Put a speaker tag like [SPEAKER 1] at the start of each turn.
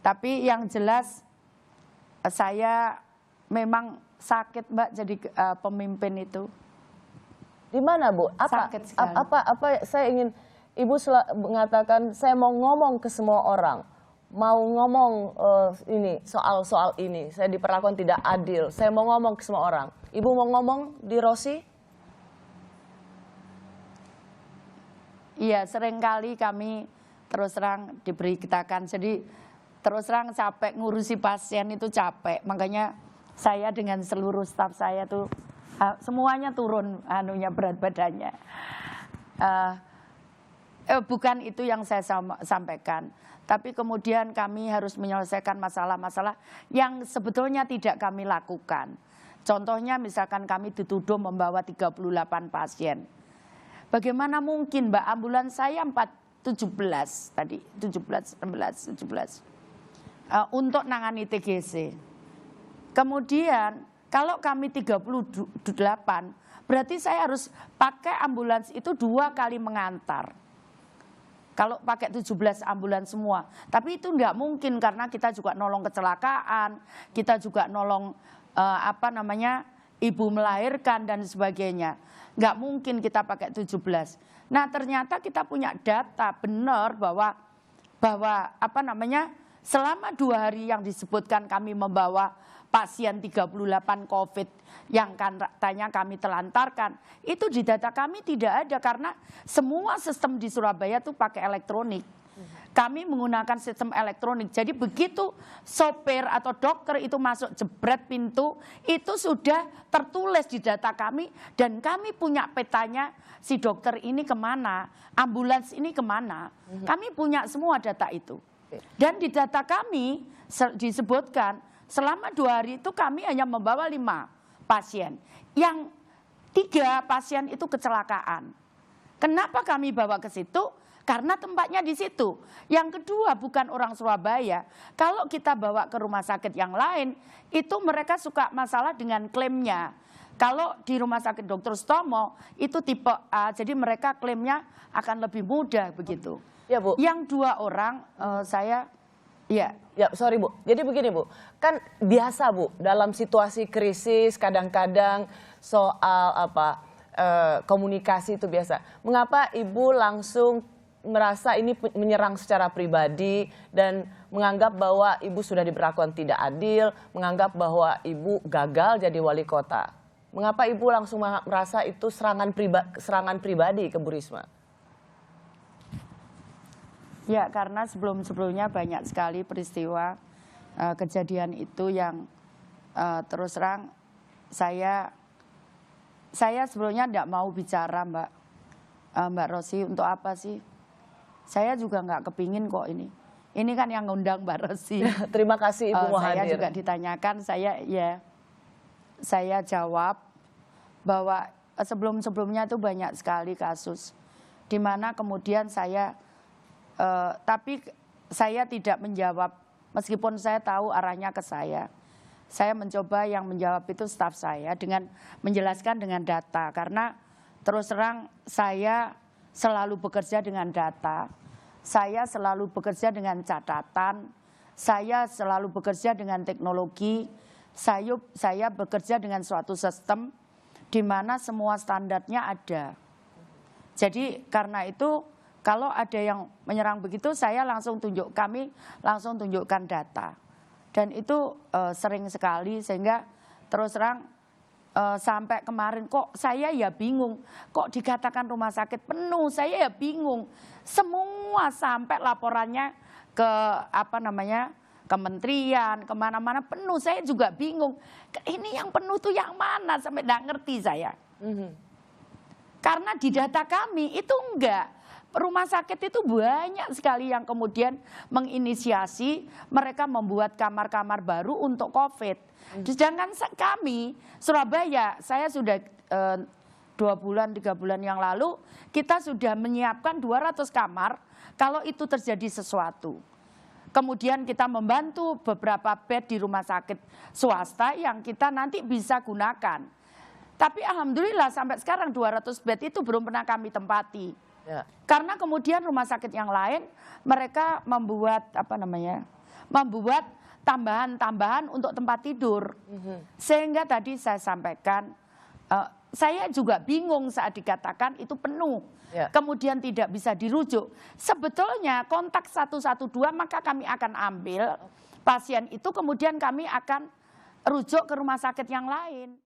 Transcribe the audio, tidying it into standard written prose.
[SPEAKER 1] Tapi yang jelas saya memang sakit Mbak jadi pemimpin itu.
[SPEAKER 2] Di mana Bu?
[SPEAKER 1] Sakit sekali.
[SPEAKER 2] Apa saya ingin Ibu mengatakan saya mau ngomong ke semua orang, mau ngomong ini soal ini, saya diperlakukan tidak adil, saya mau ngomong ke semua orang. Ibu mau ngomong di Rosi?
[SPEAKER 1] Iya, seringkali kami terus terang diberitakan, jadi terus terang capek ngurusi pasien itu capek, makanya saya dengan seluruh staf saya tuh semuanya turun berat badannya. Bukan itu yang saya sampaikan, tapi kemudian kami harus menyelesaikan masalah-masalah yang sebetulnya tidak kami lakukan. Contohnya misalkan kami dituduh membawa 38 pasien. Bagaimana mungkin Mbak, ambulans saya 17 tadi, 17 untuk nangani TGC. Kemudian kalau kami 38, berarti saya harus pakai ambulans itu 2 kali mengantar. Kalau pakai 17 ambulans semua. Tapi itu enggak mungkin karena kita juga nolong kecelakaan, kita juga nolong ibu melahirkan dan sebagainya. Enggak mungkin kita pakai 17. Nah, ternyata kita punya data benar bahwa selama 2 hari yang disebutkan kami membawa pasien 38 COVID yang katanya kami telantarkan, itu di data kami tidak ada karena semua sistem di Surabaya itu pakai elektronik. Kami menggunakan sistem elektronik, jadi begitu sopir atau dokter itu masuk jebret pintu, itu sudah tertulis di data kami dan kami punya petanya si dokter ini kemana, ambulans ini kemana, kami punya semua data itu. Dan di data kami disebutkan selama 2 hari itu kami hanya membawa 5 pasien. Yang 3 pasien itu kecelakaan. Kenapa kami bawa ke situ? Karena tempatnya di situ. Yang kedua bukan orang Surabaya. Kalau kita bawa ke rumah sakit yang lain, itu mereka suka masalah dengan klaimnya. Kalau di rumah sakit Dr. Sutomo itu tipe A, jadi mereka klaimnya akan lebih mudah begitu.
[SPEAKER 2] Ya Bu.
[SPEAKER 1] Yang 2 orang saya ya.
[SPEAKER 2] Ya, sorry Bu. Jadi begini Bu, kan biasa Bu dalam situasi krisis kadang-kadang soal komunikasi itu biasa. Mengapa Ibu langsung merasa ini menyerang secara pribadi dan menganggap bahwa Ibu sudah diperlakukan tidak adil, menganggap bahwa Ibu gagal jadi wali kota? Mengapa Ibu langsung merasa itu serangan pribadi ke Bu Risma?
[SPEAKER 1] Ya, karena sebelum-sebelumnya banyak sekali peristiwa kejadian itu yang terus terang saya sebelumnya tidak mau bicara Mbak Rosi, untuk apa sih? Saya juga nggak kepingin kok ini. Ini kan yang ngundang Mbak Rosi.
[SPEAKER 2] Terima kasih Ibu mau hadir.
[SPEAKER 1] Saya juga ditanyakan, saya jawab bahwa sebelum-sebelumnya itu banyak sekali kasus di mana kemudian tapi saya tidak menjawab meskipun saya tahu arahnya ke saya. Saya mencoba yang menjawab itu staf saya dengan menjelaskan dengan data karena terus terang saya selalu bekerja dengan data, saya selalu bekerja dengan catatan, saya selalu bekerja dengan teknologi, saya bekerja dengan suatu sistem di mana semua standarnya ada. Jadi karena itu kalau ada yang menyerang begitu saya kami langsung tunjukkan data. Dan itu sering sekali sehingga terus terang sampai kemarin kok saya ya bingung, kok dikatakan rumah sakit penuh, saya ya bingung. Semua sampai laporannya ke kementerian, kemana-mana penuh, saya juga bingung. Ini yang penuh tuh yang mana, sampai nggak ngerti saya. Karena di data kami itu enggak. Rumah sakit itu banyak sekali yang kemudian menginisiasi, mereka membuat kamar-kamar baru untuk COVID. Sedangkan kami, Surabaya, saya sudah 2 bulan, 3 bulan yang lalu, kita sudah menyiapkan 200 kamar kalau itu terjadi sesuatu. Kemudian kita membantu beberapa bed di rumah sakit swasta yang kita nanti bisa gunakan. Tapi alhamdulillah sampai sekarang 200 bed itu belum pernah kami tempati. Ya. Karena kemudian rumah sakit yang lain mereka membuat membuat tambahan-tambahan untuk tempat tidur. Sehingga tadi saya sampaikan, saya juga bingung saat dikatakan itu penuh.
[SPEAKER 2] Ya.
[SPEAKER 1] Kemudian tidak bisa dirujuk. Sebetulnya kontak 112 maka kami akan ambil pasien itu, kemudian kami akan rujuk ke rumah sakit yang lain.